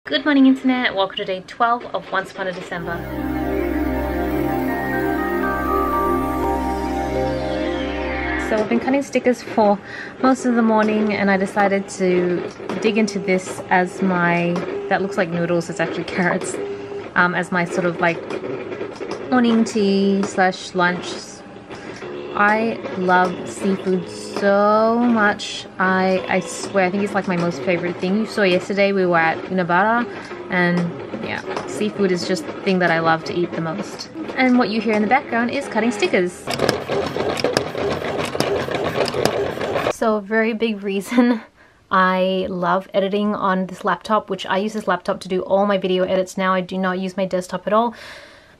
Good morning internet, welcome to day 12 of Once Upon a December. So I've been cutting stickers for most of the morning and I decided to dig into this as my, that looks like noodles, it's actually carrots, as my sort of like morning tea slash lunch. I love seafood so much. I swear, I think it's like my most favorite thing. You saw yesterday we were at Nevada and yeah, seafood is just the thing that I love to eat the most. And what you hear in the background is cutting stickers. So a very big reason I love editing on this laptop, which I use this laptop to do all my video edits now. I do not use my desktop at all.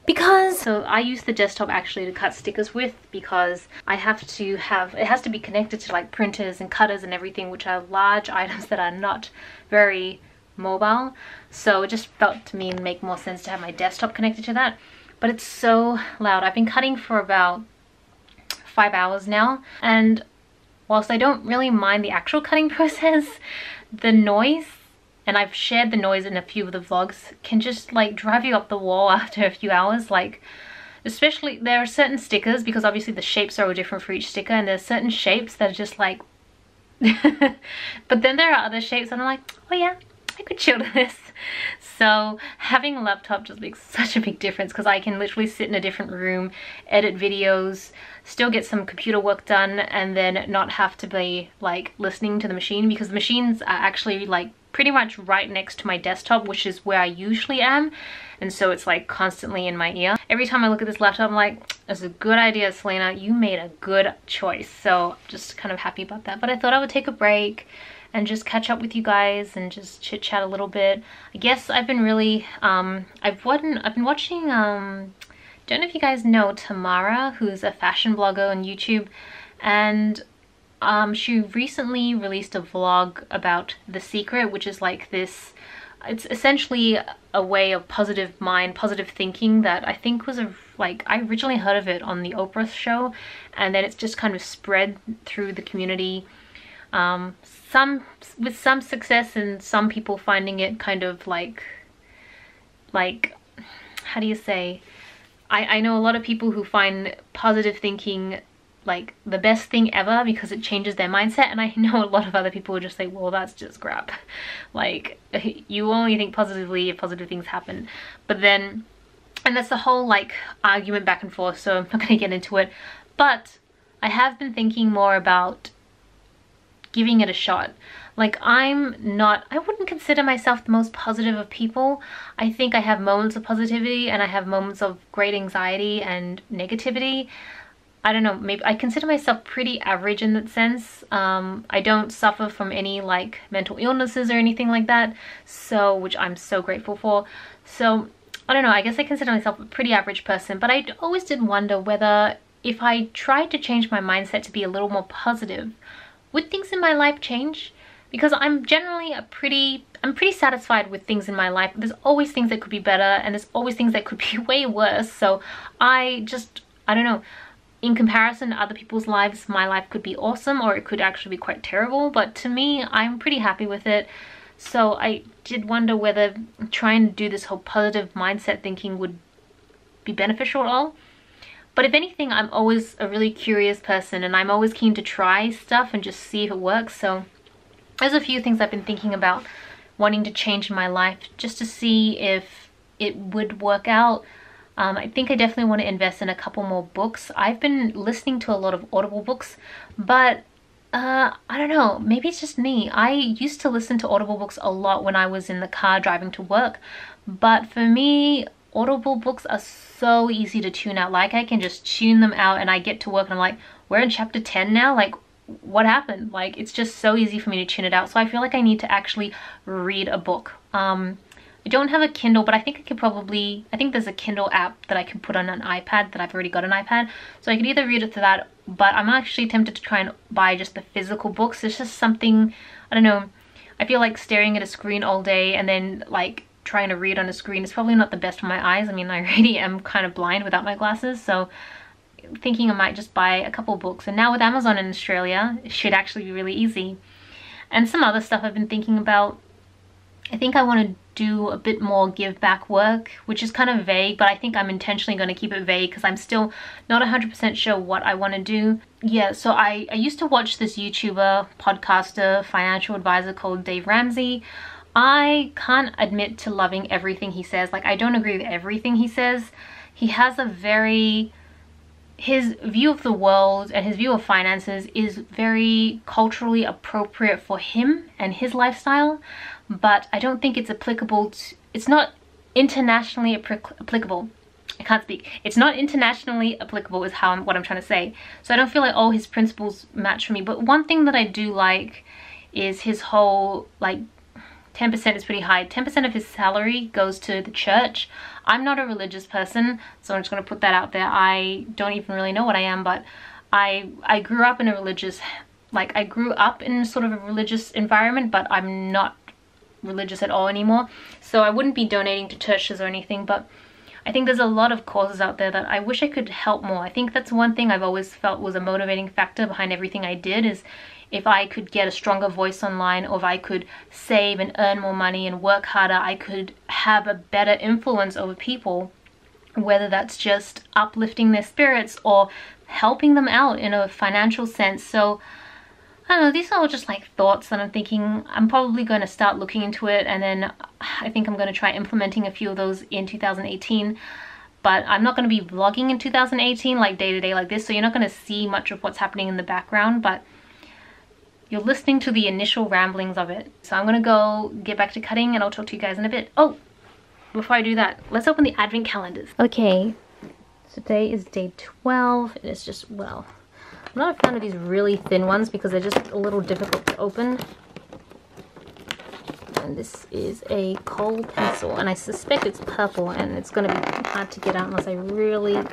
Because, so I use the desktop actually to cut stickers with because I have to have, it has to be connected to like printers and cutters and everything, which are large items that are not very mobile. So it just felt to me make more sense to have my desktop connected to that. But it's so loud. I've been cutting for about 5 hours now, and whilst I don't really mind the actual cutting process, the noise, and I've shared the noise in a few of the vlogs, can just like drive you up the wall after a few hours. Like, especially there are certain stickers, because obviously the shapes are all different for each sticker, and there's certain shapes that are just like but then there are other shapes and I'm like, oh yeah, I could chill to this. So having a laptop just makes such a big difference because I can literally sit in a different room, edit videos, still get some computer work done, and then not have to be like listening to the machine, because the machines are actually like pretty much right next to my desktop, which is where I usually am, and so it's like constantly in my ear. Every time I look at this laptop I'm like, that's a good idea, Celina, you made a good choice. So just kind of happy about that. But I thought I would take a break and just catch up with you guys and just chit chat a little bit. I guess I've been really I've been watching don't know if you guys know Tamara, who's a fashion blogger on YouTube, and she recently released a vlog about The Secret, which is like this, it's essentially a way of positive mind, positive thinking that I think was like, I originally heard of it on the Oprah show, and then it's just kind of spread through the community, with some success and some people finding it kind of like how do you say, I know a lot of people who find positive thinking like the best thing ever because it changes their mindset, and I know a lot of other people who just say, well, that's just crap. Like, you only think positively if positive things happen. But then, and that's the whole like argument back and forth, so I'm not going to get into it. But I have been thinking more about giving it a shot. Like, I wouldn't consider myself the most positive of people. I think I have moments of positivity and I have moments of great anxiety and negativity. I don't know, maybe I consider myself pretty average in that sense. I don't suffer from any like mental illnesses or anything like that, so, which I'm so grateful for. So I don't know, I guess I consider myself a pretty average person, but I always did wonder whether if I tried to change my mindset to be a little more positive, would things in my life change? Because I'm generally I'm pretty satisfied with things in my life. There's always things that could be better, and there's always things that could be way worse. So I don't know, in comparison to other people's lives, my life could be awesome or it could actually be quite terrible, but to me, I'm pretty happy with it. So I did wonder whether trying to do this whole positive mindset thinking would be beneficial at all. But if anything, I'm always a really curious person and I'm always keen to try stuff and just see if it works. So there's a few things I've been thinking about wanting to change in my life just to see if it would work out. I think I definitely want to invest in a couple more books. I've been listening to a lot of Audible books, but I don't know, maybe it's just me. I used to listen to Audible books a lot when I was in the car driving to work, but for me, Audible books are so easy to tune out. Like, I can just tune them out and I get to work and I'm like, we're in chapter 10 now? Like, what happened? Like, it's just so easy for me to tune it out. So I feel like I need to actually read a book. I don't have a Kindle, but I think I could probably, I think there's a Kindle app that I could put on an iPad, that I've already got an iPad. So I could either read it through that, but I'm actually tempted to try and buy just the physical books. It's just something, I don't know, I feel like staring at a screen all day and then like trying to read on a screen is probably not the best for my eyes. I mean, I already am kind of blind without my glasses, so thinking I might just buy a couple books. And now with Amazon in Australia, it should actually be really easy. And some other stuff I've been thinking about. I think I want to do a bit more give back work, which is kind of vague, but I think I'm intentionally going to keep it vague because I'm still not 100% sure what I want to do. Yeah, so I used to watch this YouTuber, podcaster, financial advisor called Dave Ramsey. I can't admit to loving everything he says. Like, I don't agree with everything he says. He has a very... his view of the world and his view of finances is very culturally appropriate for him and his lifestyle, but I don't think it's applicable to, it's not internationally applicable. I can't speak. It's not internationally applicable is what I'm trying to say. So I don't feel like all his principles match for me. But one thing that I do like is his whole, like, 10% is pretty high. 10% of his salary goes to the church. I'm not a religious person, so I'm just going to put that out there. I don't even really know what I am, but I grew up in a religious, like, I grew up in sort of a religious environment, but I'm not religious at all anymore. So I wouldn't be donating to churches or anything, but I think there's a lot of causes out there that I wish I could help more. I think that's one thing I've always felt was a motivating factor behind everything I did, is if I could get a stronger voice online, or if I could save and earn more money and work harder, I could have a better influence over people, whether that's just uplifting their spirits or helping them out in a financial sense. So I don't know, these are all just like thoughts that I'm thinking. I'm probably going to start looking into it, and then I think I'm going to try implementing a few of those in 2018. But I'm not going to be vlogging in 2018 like day to day like this, so you're not going to see much of what's happening in the background, but you're listening to the initial ramblings of it. So I'm going to go get back to cutting, and I'll talk to you guys in a bit. Oh, before I do that, let's open the advent calendars. Okay, so today is day 12. It is just, well, I'm not a fan of these really thin ones because they're just a little difficult to open. And this is a kohl pencil, and I suspect it's purple, and it's going to be hard to get out unless I really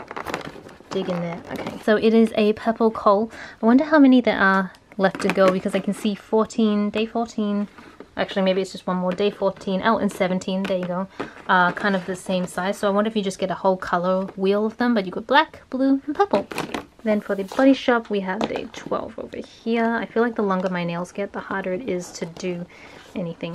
dig in there. Okay, so it is a purple kohl. I wonder how many there are left to go, because I can see 14, day 14, actually maybe it's just one more, day 14, oh, and 17, there you go, kind of the same size. So I wonder if you just get a whole color wheel of them, but you got black, blue, and purple. Then for the Body Shop, we have day 12 over here. I feel like the longer my nails get, the harder it is to do anything.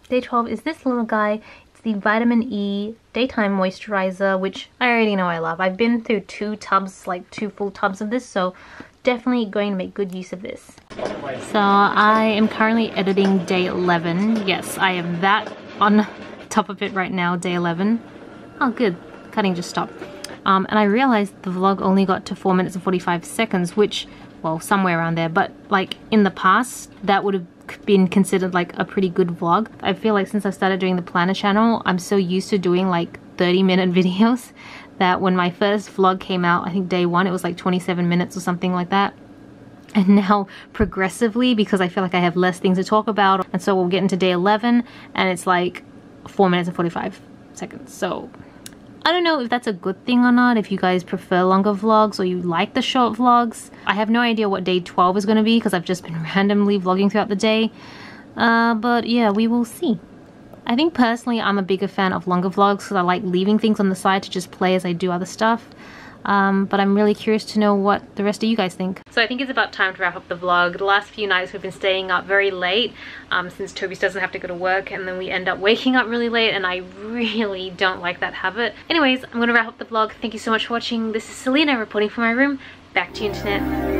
Day 12 is this little guy. It's the Vitamin E Daytime Moisturizer, which I already know I love. I've been through 2 tubs, like 2 full tubs of this, so definitely going to make good use of this. So I am currently editing day 11. Yes, I have that on top of it right now, day 11. Oh good, cutting just stopped. And I realized the vlog only got to 4 minutes and 45 seconds, which, well, somewhere around there, but like in the past that would have been considered like a pretty good vlog. I feel like since I started doing the planner channel, I'm so used to doing like 30-minute videos that when my first vlog came out, I think day 1, it was like 27 minutes or something like that. And now progressively, because I feel like I have less things to talk about, and so we'll get into day 11 and it's like 4 minutes and 45 seconds. So I don't know if that's a good thing or not, if you guys prefer longer vlogs or you like the short vlogs. I have no idea what day 12 is going to be because I've just been randomly vlogging throughout the day. But yeah, we will see. I think personally I'm a bigger fan of longer vlogs because I like leaving things on the side to just play as I do other stuff. But I'm really curious to know what the rest of you guys think. So I think it's about time to wrap up the vlog. The last few nights we've been staying up very late since Toby's doesn't have to go to work, and then we end up waking up really late, and I really don't like that habit. Anyways, I'm gonna wrap up the vlog. Thank you so much for watching. This is Celina reporting from my room. Back to you, internet.